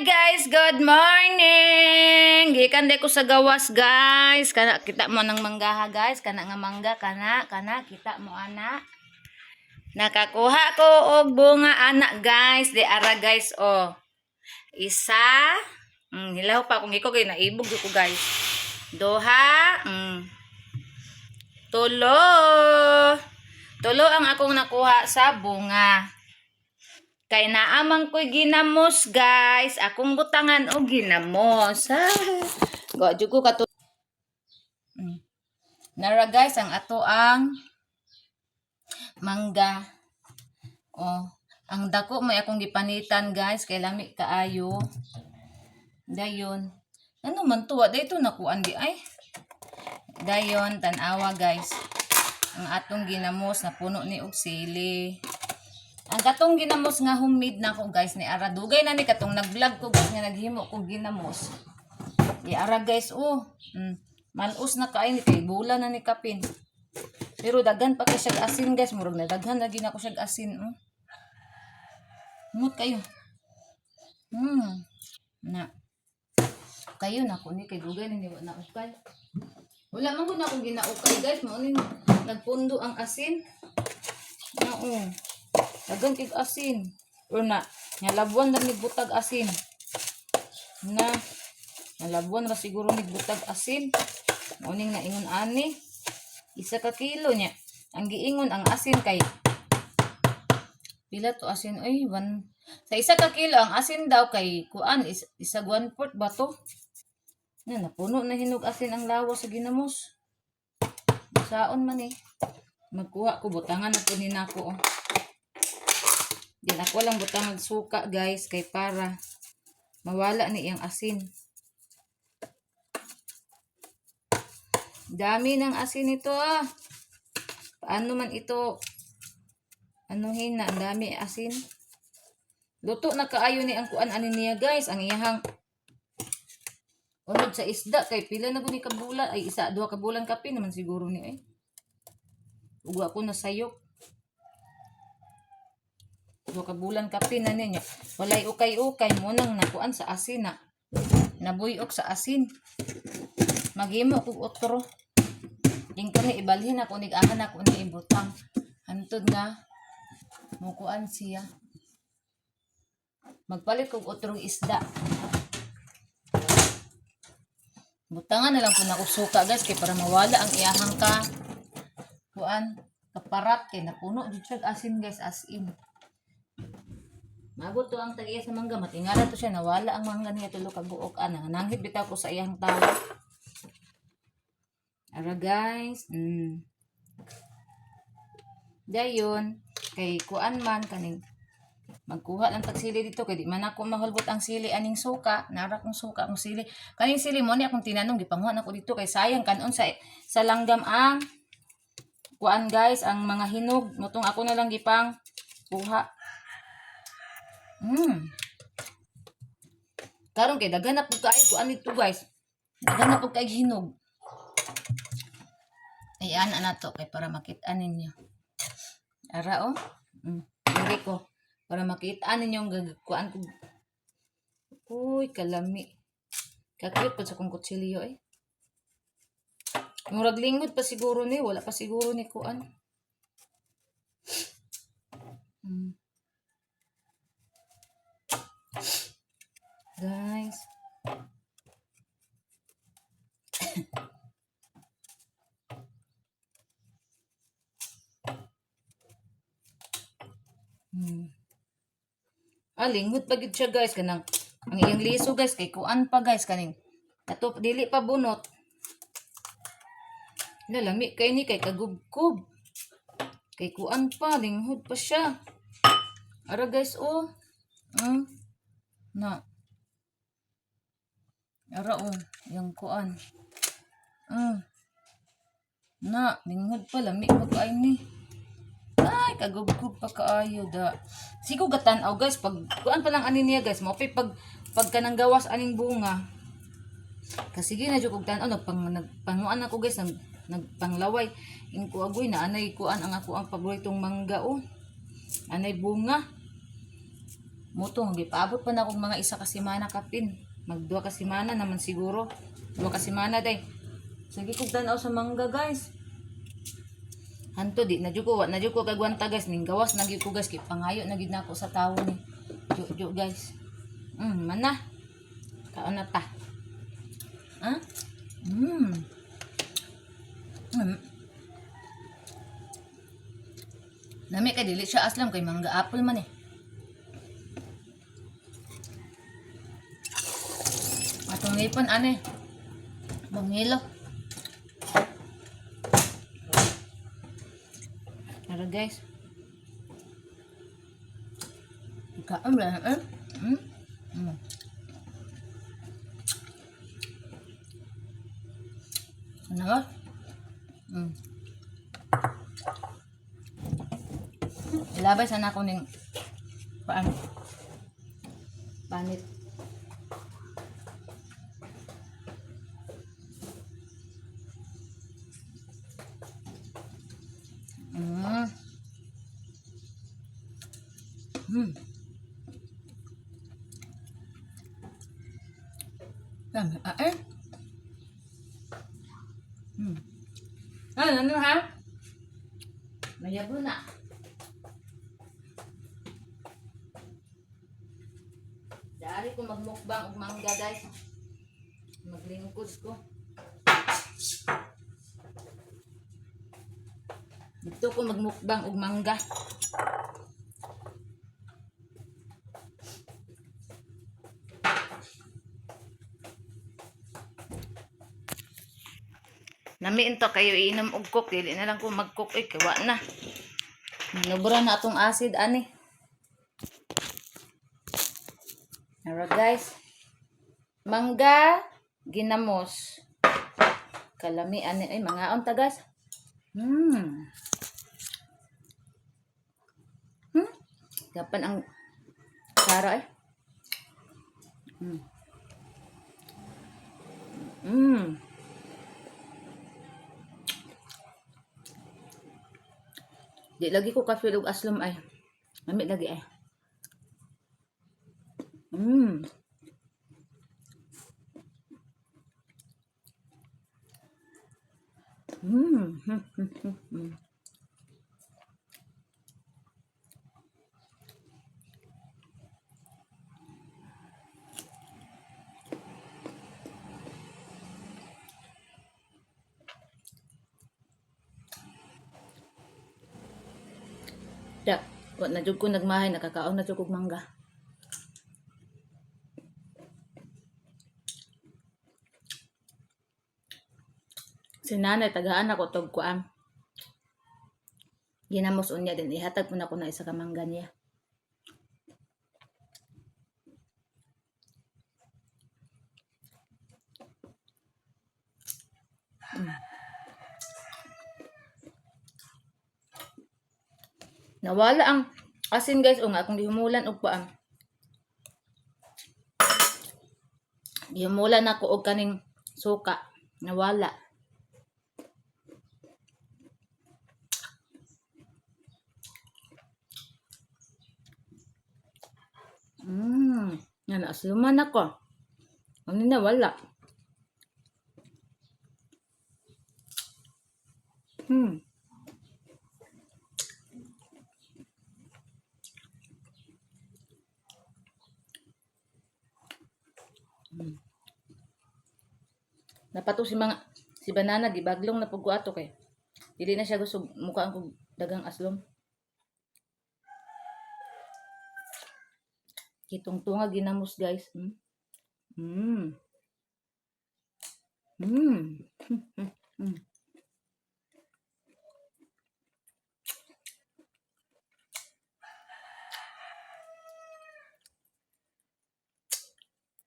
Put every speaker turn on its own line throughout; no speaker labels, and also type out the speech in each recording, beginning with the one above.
guys, good morning. Gikan de ko sa gawas guys. Kana kita mo ng manggaha guys, kana nga mangga kana kita mo ana. Nakakuha ko og bunga anak guys, di ara guys oh. Isa, hilaw pa kung iko kay naibog ko guys. Duha, tulo. Tulo ang akong nakuha sa bunga. Kay naamang ko'y ginamos guys. Akong butangan o ginamos. Go, jugo ka to. Nara guys, ang ato ang mangga. Oh, ang dako may akong gipanitan guys. Kay lami kaayo. Dayon. Ano man tuwa? Dito nakuan di ay. Dayon, tanawa guys. Ang atong ginamos na puno ni og sili. Ang katong ginamos nga homemade na ko guys ni ara dugay na ni katong nag-vlog ko guys nga naghimo ko ginamos. Di ara guys malos na kain kay bulan na ni kapin. Pero daghan pa kay siya asin guys, murag na daghan lagi na ko siya asin Mut kayo. Na. Kayo na ko ni kay dugay ni wala na ukay. Wala man ko na akong ginaukay guys, mao ni nagpundo ang asin. Oo. Dagan kig asin. O na, nyalabuan na butag asin. Na, nyalabuan na siguro butag asin. Uning na ingon ani. 1 ka kilo niya. Ang giingon ang asin kay pila to asin? Ay, sa 1 ka kilo ang asin daw kay kuan isa 1/4 ba to? Na napuno na hinog asin ang lawas sa ginamos. Saon man magkuha ko butangan na punin ako Din ako lang butang suka guys kay para mawala ni iyang asin. Dami ng asin ito Paano man ito anuhin na ang dami asin. Luto na kaayo ni ang kuan ani niya guys, ang iyahang unod sa isda kay pila na gud ni kabulan ay 1-2 ka bulan kapi naman siguro ni Ug ako nasayop. 2 ka bulan kapi na niya. Walay ukay-ukay mo nang nakuan sa asin na. Nabuyok sa asin. Maghimo kog otro. Ing kani ibalhin ako nig-ahan ako ni ibutang. Hantod nga mukuan siya. Magpalit kog otrong isda. Butangan na lang po na kog suka guys kay para mawala ang iyahang kaparat kay napuno jud siya asin guys as in. Magot to ang tagiya sa mangga, matingala to siya, nawala ang mangga niya tulo ka buok nanghit bitaw ko sa iyang tawa. Ara guys, dayon kay kuan man kaning magkuha lang tag sili dito kay di man ako mahulgot ang sili aning suka, nara kong suka ang sili. Kaning sili mo ni akong tinanong gipanguha nako dito kay sayang kanon sa langgam ang kuan guys, ang mga hinog, mutong ako na lang gipang kuha. Karon kay daghan na pud kay kuan dito guys. Daghan na pud kay hinog. Ayan ana to kay para makita ninyo. Ara diri ko para makita ninyo ang kuan ko. Uy, kalami. Kakit pa sa kong kutsilyo Murag lingod pa siguro ni, wala pa siguro ni kuan. Guys. Lingod pa gid siya guys kanang ang iyang liso guys kay kuan pa guys kaning ato dili pa bunot. Lami kay ni kay kagubkob. Kay kuan pa lingod pa siya. Ara guys na. Ara yung kuan. Na, lingod pa lami magkaay ni. Ay, kagubkob pa kaayo da. Sigo gatan-aw guys, pag kuan pa lang ani niya guys, mo pag kanang gawas aning bunga. Kasige na jud kog tan-aw nagpanguan ako guys, nagpanglaway. Ingko agoy na anay kuan ang ako ang paboritong mangga Anay bunga. Muto, gipaabot pa na akong mga isa ka semana kapin. Magduha ka semana naman siguro. 2 ka semana day. Sige kog tanaw sa mangga guys. Hanto di na jud ko kagwanta guys, ning gawas na gyud ko guys kay pangayo na gyud nako sa tawo ni. Jo guys. Mana. Kaon na ta. Ha? Mm. Mm. Nami kay dili siya aslam kay mangga apple man eh. Atong ngipon ane. Mangilo. Ara guys. Kaon ba? Ano ba? Ilabay sana ako ning paan. Panit. Ano ha? Mayabo na. Dari ko magmukbang og mangga guys. Maglingkod ko. Dito ko magmukbang og mangga. Namiin to kayo iinom og coke, dili na lang ko mag-coke kawa na. Manubra na atong acid ani. Alright guys. Mangga ginamos. Kalami ani ay mga ta guys. Gapan ang sara eh. Di lagi ko ka-feel og aslom ay. Mami lagi ay. Da, wa na jud ko nagmahay, nakakaon na jud kog mangga. Si nanay tagaan ako tog kuan. Ginamos unya din ihatag po na ko na isa ka mangga niya. Nawala ang asin guys o nga akong gihumulan og kuan. Gihumulan ako og kaning suka. Nawala. Yan asluman ako. Ano na wala. Napato si banana gibaglong na pug ko ato kay. Dili na siya gusto mukha ang dagang aslom. Kitong tunga ginamos guys.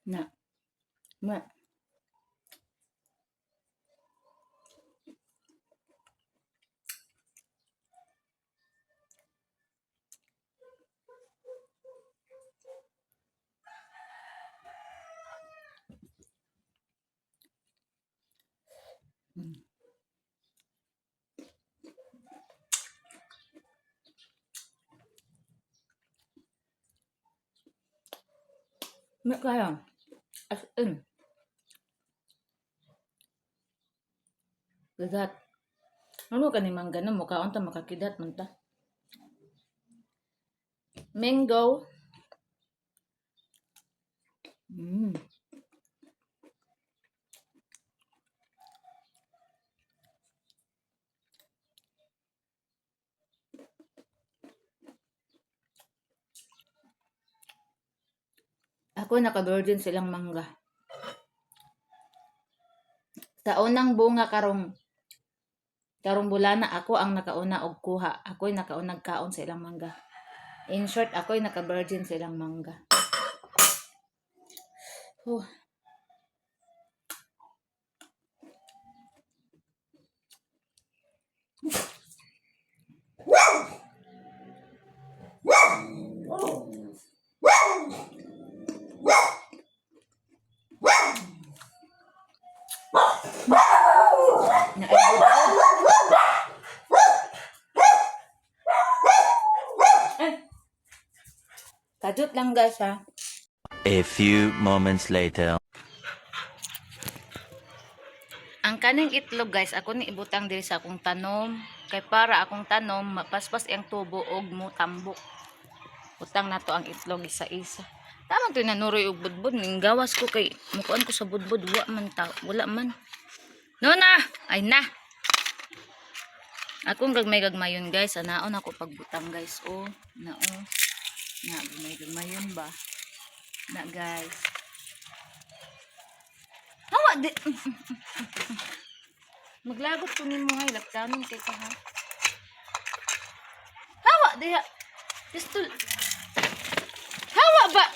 Na. Ma. May kaya. As in. Gagat. Ano ka ni mangga na mukha ta makakidat man ta. Mango. Mm. Ako naka-virgin silang mangga. Sa unang bunga karong bulana ako ang nakauna og kuha. Ako'y nakaunang kaon sa ilang mangga. In short, ako'y naka-virgin sa ilang mangga. Huh. Kadut lang guys ha.
A few moments later.
Ang kaning itlog guys, ako ni ibutang diri sa akong tanom. Kay para akong tanom, mapaspas ang tubo og mutambok. Utang na to ang itlog isa-isa. Tama to nanuroy og budbud. Ning gawas ko kay mukuan ko sa budbud. Wala man. No na! Ay na! Akong gagmay-gagmayon guys. Anaon ako pagbutang guys. Oh, na oh. Na, gagmay-gagmayon ba? Na guys. Hawa di. Maglagot ko nimo hay laktanon kay ka ha. Hawa diha. Pistol. Hawa ba?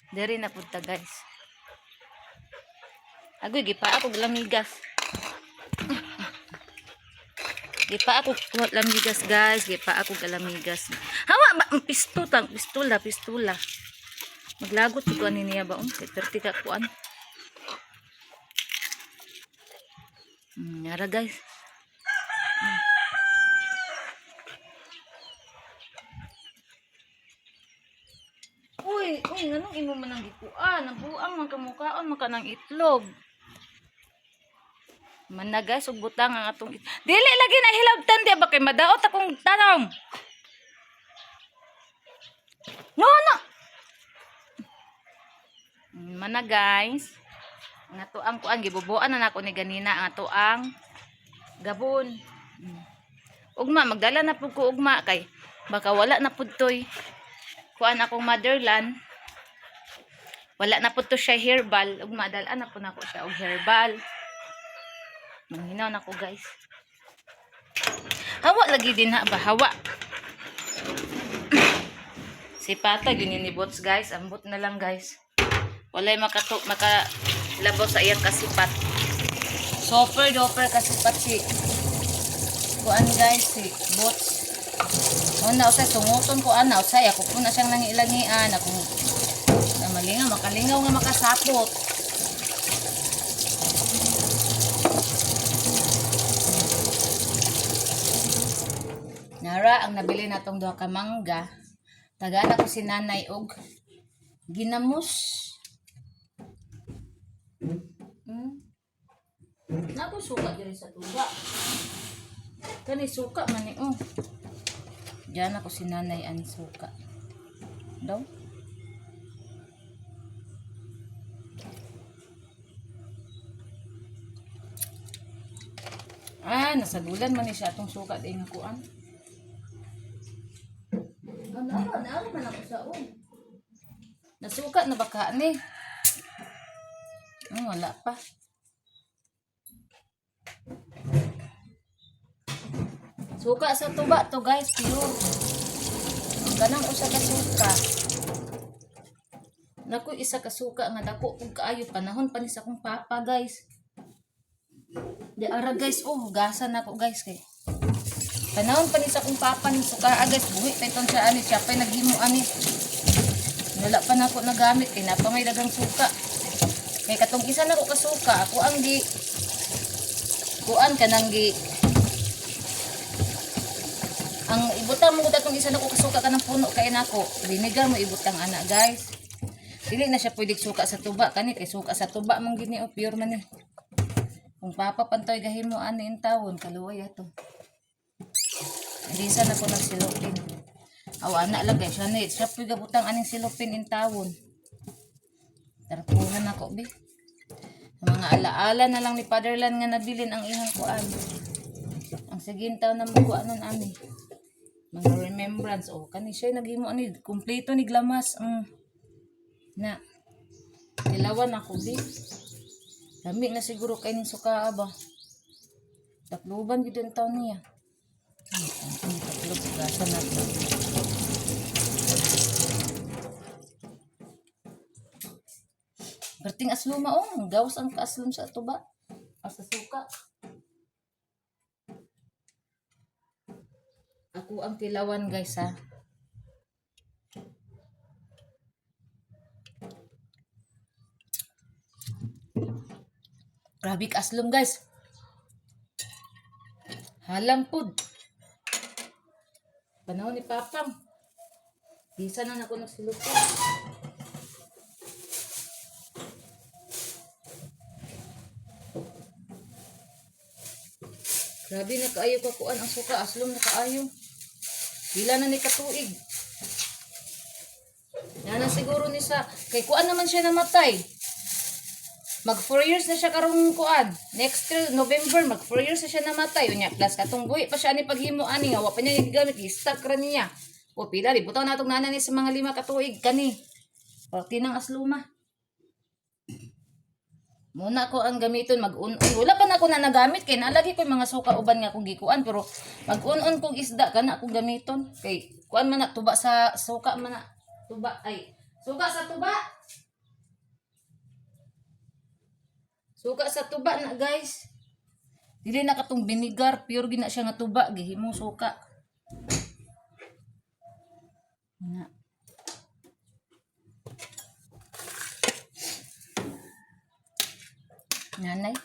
Dere na punta guys. Agoy gipa ako lamigas. Gipa ako lamigas guys, gipa ako galamigas. Hawa ba pistola. Maglagot ko ani niya ba kay perti ka kuan. Yara guys. Uy, nganong imo man ang gikuan? Nabuang man kamukhaon man kanang itlog. Man na guys, ug butang ang atong dili lagi na hilabtan di ba kay madaot akong tanom. No. Man na guys. Ang ato ang kuan gibubuan na nako ni ganina ang ato ang gabon. Ugma magdala na pud ko ugma kay baka wala na pud toy kuan akong motherland. Wala na pud to siya herbal. Ugma dalan na pud nako siya og herbal. Manghinaw na ko guys. Hawa lagi din ha ba? Hawa. Si Pata yun ni bots guys. Ambot na lang guys. Walay makalabaw sa iyang kasipat. Super duper kasipat si kuan guys si bots. Una usay tunguton ko ana usay ako po na siyang nangilangian akong malingaw makalingaw nga makasapot. Nara ang nabili natong duha ka mangga. Tagala ko si nanay og ginamos. Naku suka diri sa tuba. Kani suka man ni Diyan ako si nanay ang suka. Daw. Nasagulan man ni siya atong suka din nga kuan. Ano man ako sa nasuka na baka ni. Wala pa. Suka sa tuba to guys, pure. Ganang usa ka suka. Naku isa ka suka nga dako ug kaayo panahon pa ni sa akong papa guys. Di ara guys, hugasan nako guys kay. Panahon pa ni sa akong papa ni suka guys, buhi pa itong siya ani siya pay naghimo ani. Wala pa nako nagamit kay napamay dagang suka. Kay katong isa nako ka suka, ako ang kuan kanang Ang ibutang mo gud atong isa nako kasuka ka ng puno kay nako. Vinegar mo ibutang ana, guys. Dili na siya pwedeng suka sa tuba kani kay suka sa tuba mong gini o pure man ni. Kung papa pantoy gahimo ani in tawon kaluoy ato. Hindi sa na ko nagsilupin. Awa na lang guys, siya pwede butang aning silupin in tawon. Tarpuhan ako bi. Mga alaala na lang ni Fatherland nga nabilin ang ihang kuan. Ang sigintaw na mo kuan nun ani. Mga remembrance o kani siya naghimo ani kumpleto ni glamas. Na. Dilawan ako bi. Dami na siguro kay ning suka ba. Takluban gid ang taon niya. Taklog gasa na to. Berting asluma gawas ang kaaslum sa tuba. Sa suka. Ako ang tilawan guys ha. Grabe kaaslum guys. Halang pud. Panahon ni Papang. Bisa na ako nagsilupan. Grabe na kaayo kakuan ang suka. Aslom na kaayo. Pila na ni katuig. Yan na siguro ni sa. Kay kuan naman siya namatay. Mag 4 years na siya karong kuan. Next year, November, mag 4 years na siya namatay. Unya, plus katong buhi pa siya ni paghimo ani nga. Wa pa niya gigamit. I-stock ra niya. O pila, butaw na itong nanan ni sa mga 5 katuig. Kani. O, tinang asluma. Muna ko ang gamiton mag-un-un. Wala pa na ako na nagamit kay nalagi ko yung mga suka uban nga akong gikuan pero mag-un-un kong isda kana akong gamiton kay kuan man na tuba sa suka man na tuba ay suka sa tuba. Suka sa tuba na guys. Dili na katong vinegar, pure gina siya nga tuba gihimong suka. Na. Nanay.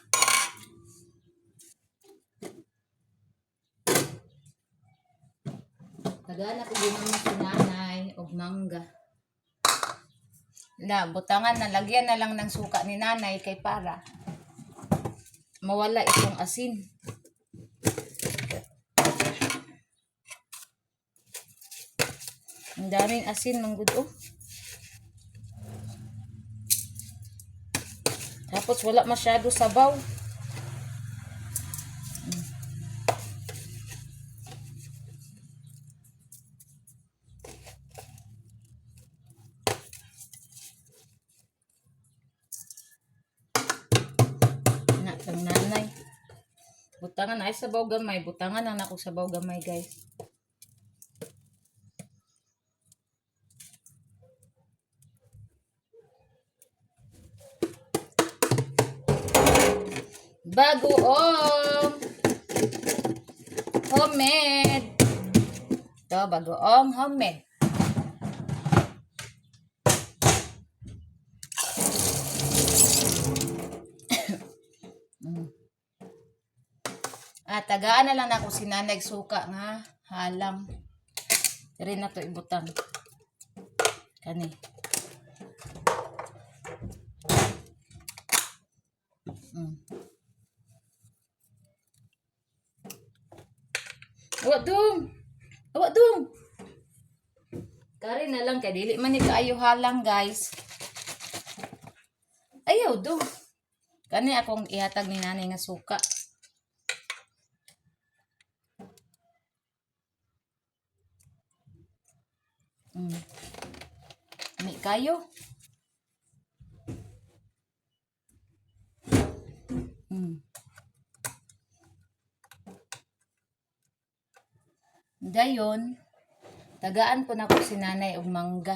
Tagana ko ginamit si nanay og mangga. Na, butangan na lagyan na lang ng suka ni nanay kay para mawala itong asin. Ang daming asin manggud oh. Tapos wala masyado sabaw. Na, ang nanay. Butangan ay sabaw gamay. Butangan ang nako sabaw gamay guys. Bagoong homemade. Ito, bagoong homemade. Tagaan na lang ako si nanay suka nga halang. Diri na to ibutang. Kani. Awak dong. Kari na lang kay dili man ni kaayo halang guys. Ayaw dong. Kani akong ihatag ni nanay nga suka. Ani kayo. Dayon, tagaan ko na ko si nanay og mangga.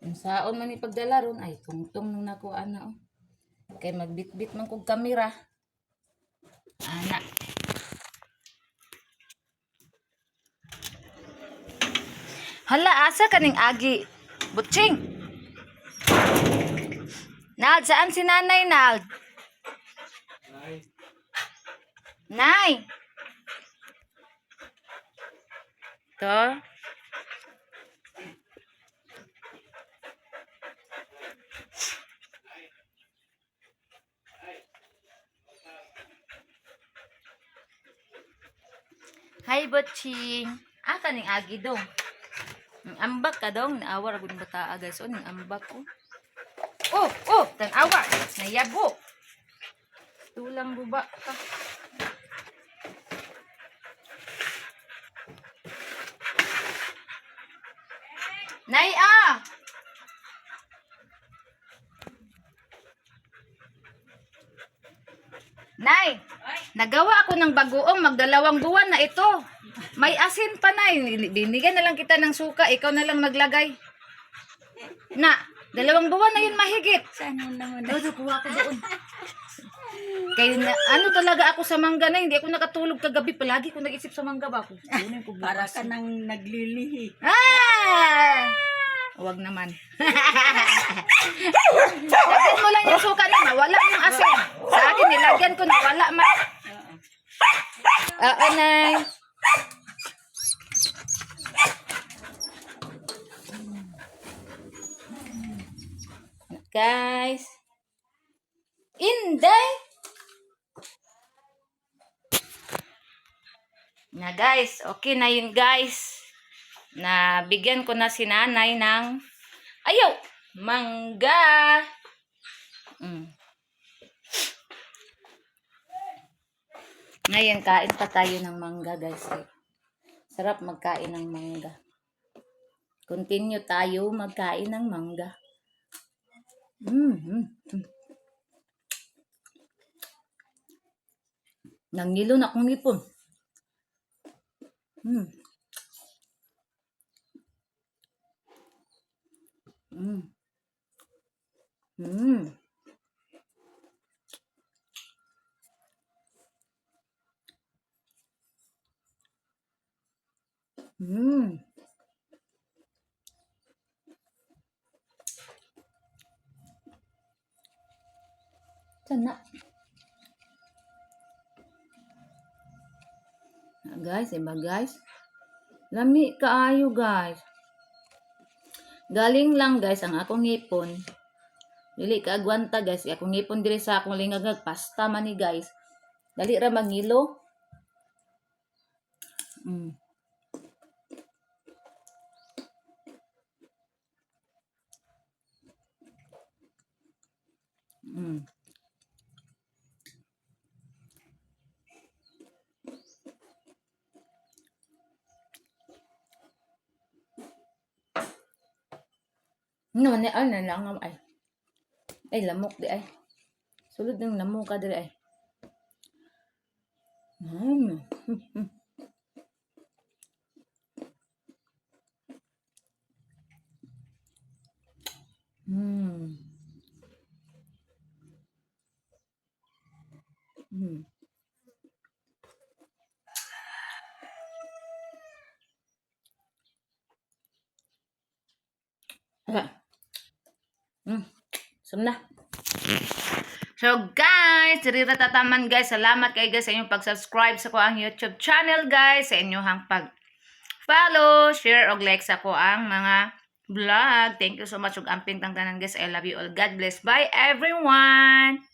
Ang saon man ni pagdala ron ay tungtong nung nakuha na oh. Kay magbitbit man kog kamera. Ana. Hala asa kaning agi. Butching. Nald, saan si nanay, Nald? Nay! To? Hi, Butching. Kaning agi dong. Ambak ka dong. Naawar akong bataa, guys. O, ning ambak ko. Tanawa. Nayabo. Tulang buba ka. Nay, Nay, nagawa ako ng bagoong magdalawang buwan na ito. May asin pa, Nay. Binigyan na lang kita ng suka. Ikaw na lang maglagay. Na, 2 buwan na yun mahigit.
Sana naman.
Kuha ko doon. Kaya na, ano talaga ako sa mangga na, hindi ako nakatulog kagabi. Palagi ko nag-isip sa mangga ba ako.
Para ka nang naglilihi.
Huwag naman. Lagyan mo lang yung suka na, wala yung asin. Sa akin, nilagyan ko na, wala man. Nay. Guys. Inday. Na guys, okay na yun guys. Na bigyan ko na si nanay ng mangga. Ngayon kain pa tayo ng mangga guys. Sarap magkain ng mangga. Continue tayo magkain ng mangga. Nangilo na akong ngipon. Sana. Guys, iba guys. Lami kaayo guys. Galing lang guys ang akong ngipon. Dili ka agwanta guys. Akong ngipon diri sa akong lingagag. Pasta man ni guys. Dali ra mangilo. No, nalang ay. Ay, lamok di ay. Sulod ng lamok ka diri ay. Sumna. So guys, diri ra tataman guys. Salamat kay guys sa inyong pag-subscribe sa ko ang YouTube channel guys. Sa inyong pag-follow, share og like sa ko ang mga vlog. Thank you so much ug amping tang tanan guys. I love you all. God bless. Bye everyone.